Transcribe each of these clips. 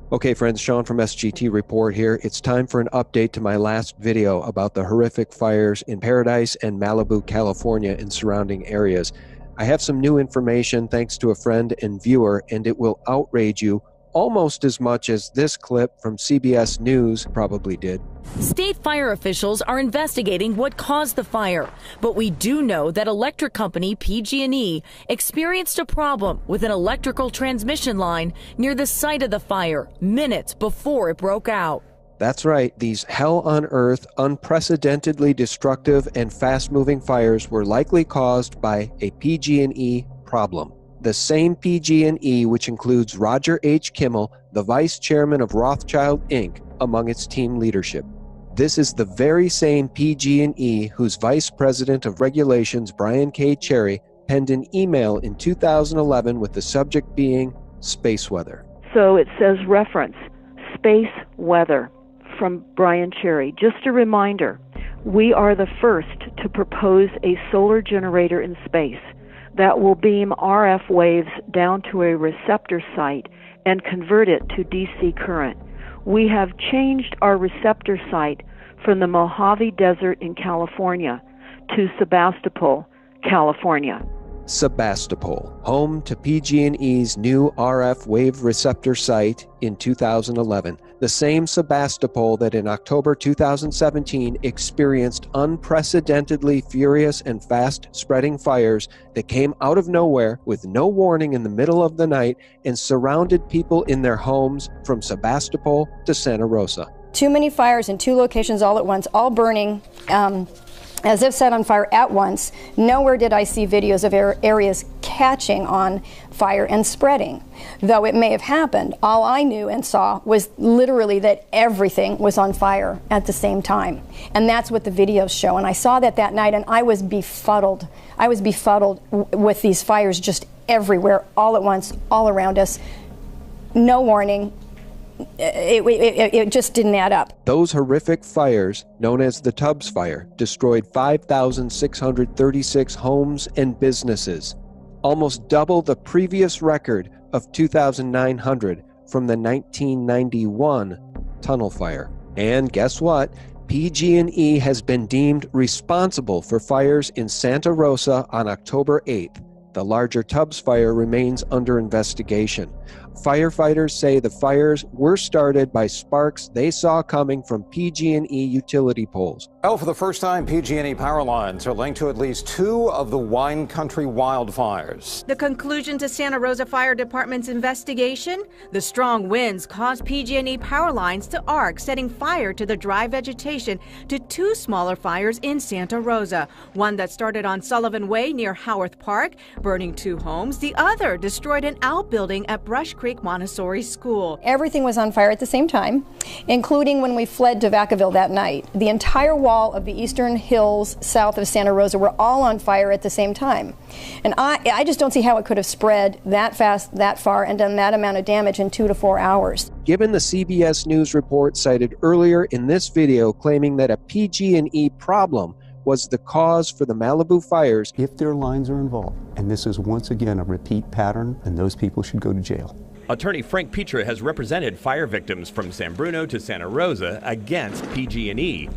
Okay, friends, Sean from SGT Report here. It's time for an update to my last video about the horrific fires in Paradise and Malibu, California, and surrounding areas. I have some new information thanks to a friend and viewer, and it will outrage you almost as much as this clip from CBS News probably did. State fire officials are investigating what caused the fire, but we do know that electric company PG&E experienced a problem with an electrical transmission line near the site of the fire minutes before it broke out. That's right, these hell-on-earth, unprecedentedly destructive and fast-moving fires were likely caused by a PG&E problem. The same PG&E which includes Roger H. Kimmel, the vice chairman of Rothschild, Inc., among its team leadership. This is the very same PG&E whose vice president of regulations, Brian K. Cherry, penned an email in 2011 with the subject being space weather. So it says reference, space weather, from Brian Cherry. Just a reminder, we are the first to propose a solar generator in space that will beam RF waves down to a receptor site and convert it to DC current. We have changed our receptor site from the Mojave Desert in California to Sebastopol, California. Sebastopol, home to PG&E's new RF wave receptor site in 2011. The same Sebastopol that in October 2017 experienced unprecedentedly furious and fast-spreading fires that came out of nowhere with no warning in the middle of the night and surrounded people in their homes from Sebastopol to Santa Rosa. Too many fires in two locations all at once, all burning as if set on fire at once. Nowhere did I see videos of areas catching on fire and spreading. Though it may have happened, all I knew and saw was literally that everything was on fire at the same time. And that's what the videos show. And I saw that night, and I was befuddled. I was befuddled with these fires just everywhere, all at once, all around us. No warning. It just didn't add up. Those horrific fires, known as the Tubbs Fire, destroyed 5,636 homes and businesses, almost double the previous record of 2,900 from the 1991 Tunnel Fire. And guess what? PG&E has been deemed responsible for fires in Santa Rosa on October 8th. The larger Tubbs Fire remains under investigation. Firefighters say the fires were started by sparks they saw coming from PG&E utility poles. Well, for the first time, PG&E power lines are linked to at least two of the wine country wildfires. The conclusion to Santa Rosa Fire Department's investigation? The strong winds caused PG&E power lines to arc, setting fire to the dry vegetation to two smaller fires in Santa Rosa. One that started on Sullivan Way near Howarth Park, burning two homes. The other destroyed an outbuilding at Brush Creek Montessori School. Everything was on fire at the same time, including when we fled to Vacaville that night. The entire wall of the eastern hills south of Santa Rosa were all on fire at the same time. And I just don't see how it could have spread that fast, that far, and done that amount of damage in 2 to 4 hours. Given the CBS News report cited earlier in this video claiming that a PG&E problem was the cause for the Malibu fires. If their lines are involved, and this is once again a repeat pattern, then those people should go to jail. Attorney Frank Petra has represented fire victims from San Bruno to Santa Rosa against PG&E.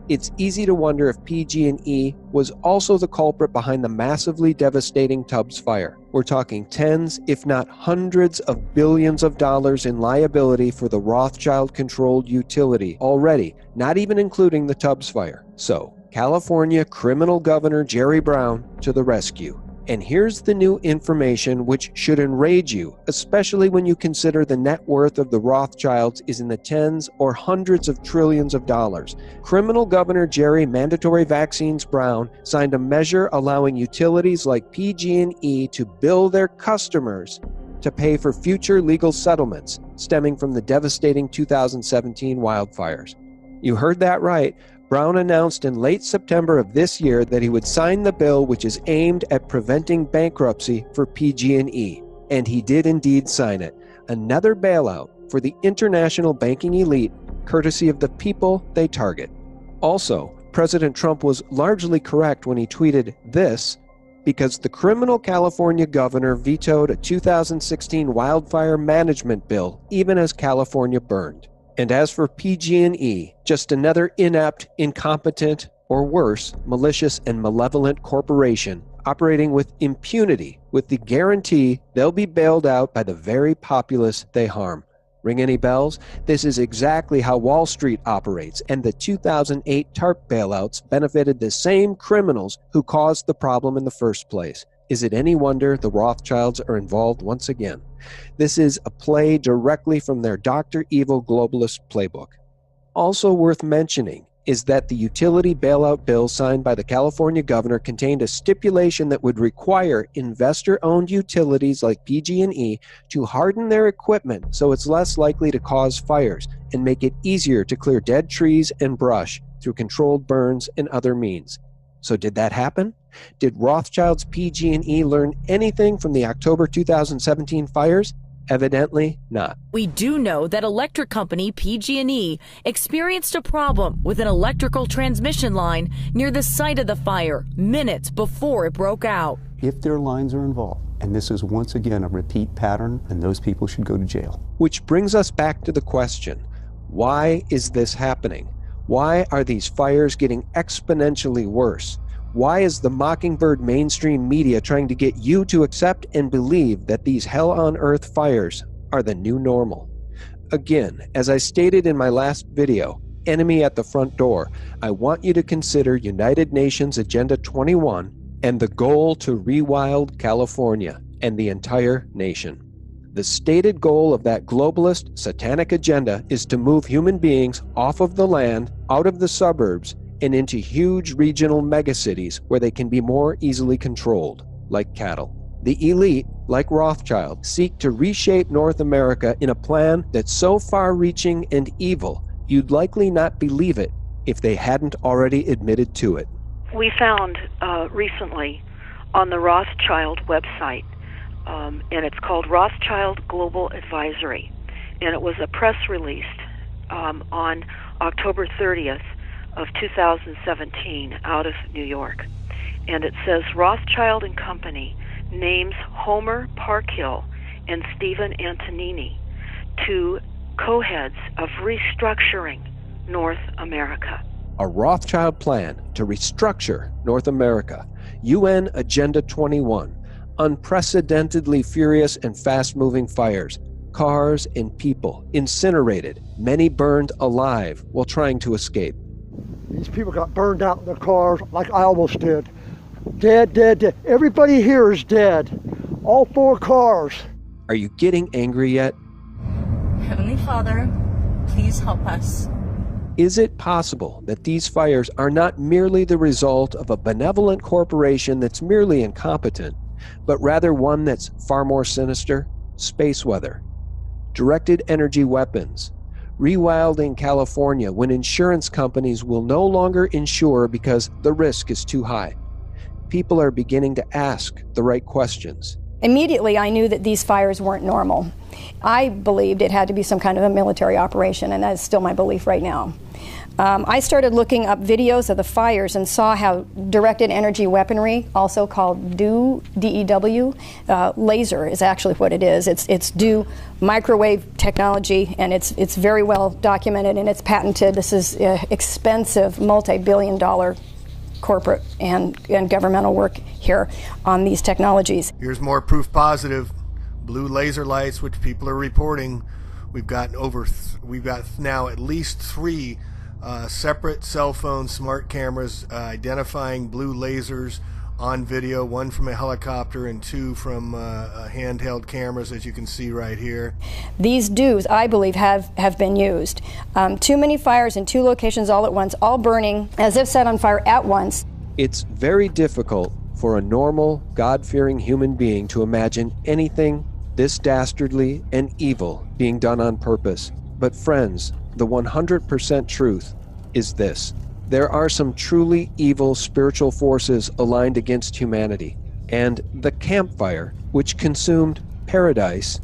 It's easy to wonder if PG&E was also the culprit behind the massively devastating Tubbs Fire. We're talking tens, if not hundreds of billions of dollars in liability for the Rothschild-controlled utility already, not even including the Tubbs Fire. So, California criminal governor Jerry Brown to the rescue. And here's the new information which should enrage you, especially when you consider the net worth of the Rothschilds is in the tens or hundreds of trillions of dollars. Criminal Governor Jerry Mandatory Vaccines Brown signed a measure allowing utilities like PG&E to bill their customers to pay for future legal settlements stemming from the devastating 2017 wildfires. You heard that right. Brown announced in late September of this year that he would sign the bill which is aimed at preventing bankruptcy for PG&E. And he did indeed sign it. Another bailout for the international banking elite, courtesy of the people they target. Also, President Trump was largely correct when he tweeted this: because the criminal California governor vetoed a 2016 wildfire management bill even as California burned. And as for PG&E, just another inept, incompetent, or worse, malicious and malevolent corporation operating with impunity with the guarantee they'll be bailed out by the very populace they harm. Ring any bells? This is exactly how Wall Street operates, and the 2008 TARP bailouts benefited the same criminals who caused the problem in the first place. Is it any wonder the Rothschilds are involved once again? This is a play directly from their Dr. Evil globalist playbook. Also worth mentioning is that the utility bailout bill signed by the California governor contained a stipulation that would require investor-owned utilities like PG&E to harden their equipment so it's less likely to cause fires and make it easier to clear dead trees and brush through controlled burns and other means. So did that happen? Did Rothschild's PG&E learn anything from the October 2017 fires? Evidently not. We do know that electric company PG&E experienced a problem with an electrical transmission line near the site of the fire minutes before it broke out. If their lines are involved, and this is once again a repeat pattern, then those people should go to jail. Which brings us back to the question, why is this happening? Why are these fires getting exponentially worse? Why is the Mockingbird mainstream media trying to get you to accept and believe that these hell-on-earth fires are the new normal? Again, as I stated in my last video, Enemy at the Front Door, I want you to consider United Nations Agenda 21 and the goal to rewild California and the entire nation. The stated goal of that globalist, satanic agenda is to move human beings off of the land, out of the suburbs, and into huge regional megacities where they can be more easily controlled, like cattle. The elite, like Rothschild, seek to reshape North America in a plan that's so far-reaching and evil, you'd likely not believe it if they hadn't already admitted to it. We found recently on the Rothschild website, and it's called Rothschild Global Advisory, and it was a press release on October 30th of 2017 out of New York. And it says Rothschild and Company names Homer Parkhill and Stephen Antonini to co-heads of restructuring North America. A Rothschild plan to restructure North America. UN Agenda 21. Unprecedentedly furious and fast-moving fires. Cars and people incinerated, many burned alive while trying to escape. These people got burned out in their cars like I almost did. Dead, dead, dead. Everybody here is dead. All 4 cars. Are you getting angry yet? Heavenly Father, please help us. Is it possible that these fires are not merely the result of a benevolent corporation that's merely incompetent, but rather one that's far more sinister? Space weather, directed energy weapons, rewilding California when insurance companies will no longer insure because the risk is too high. People are beginning to ask the right questions. Immediately, I knew that these fires weren't normal. I believed it had to be some kind of a military operation, and that is still my belief right now. I started looking up videos of the fires and saw how directed energy weaponry, also called DEW, D-E-W, laser is actually what it is. It's DEW microwave technology, and it's very well documented and it's patented. This is expensive, multi-billion-dollar corporate and governmental work here on these technologies. Here's more proof positive. Blue laser lights, which people are reporting. We've got now at least 3 separate cell phone smart cameras identifying blue lasers on video, 1 from a helicopter and 2 from handheld cameras, as you can see right here. These DEWs, I believe, have been used. Too many fires in 2 locations all at once, all burning as if set on fire at once. It's very difficult for a normal, God-fearing human being to imagine anything this dastardly and evil being done on purpose. But friends, the 100% truth is this. There are some truly evil spiritual forces aligned against humanity, and the campfire, which consumed paradise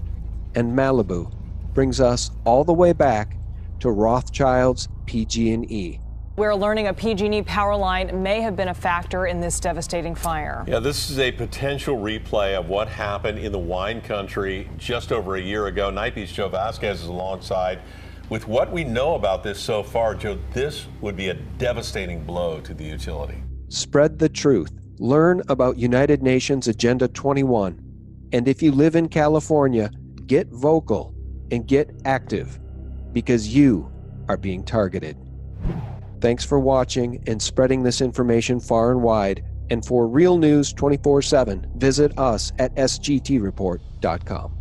and Malibu, brings us all the way back to Rothschild's PG&E. We're learning a PG&E power line may have been a factor in this devastating fire. Yeah, this is a potential replay of what happened in the wine country just over a year ago. Night Beat's Joe Vasquez is alongside. With what we know about this so far, Joe, this would be a devastating blow to the utility. Spread the truth. Learn about United Nations Agenda 21. And if you live in California, get vocal and get active, because you are being targeted. Thanks for watching and spreading this information far and wide. And for real news 24/7, visit us at sgtreport.com.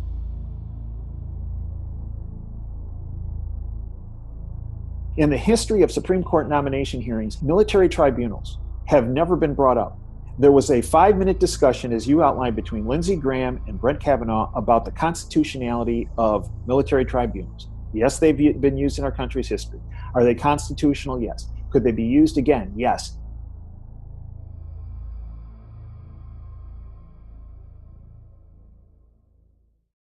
In the history of Supreme Court nomination hearings, military tribunals have never been brought up. There was a 5-minute discussion, as you outlined, between Lindsey Graham and Brett Kavanaugh about the constitutionality of military tribunals. Yes, they've been used in our country's history. Are they constitutional? Yes. Could they be used again? Yes.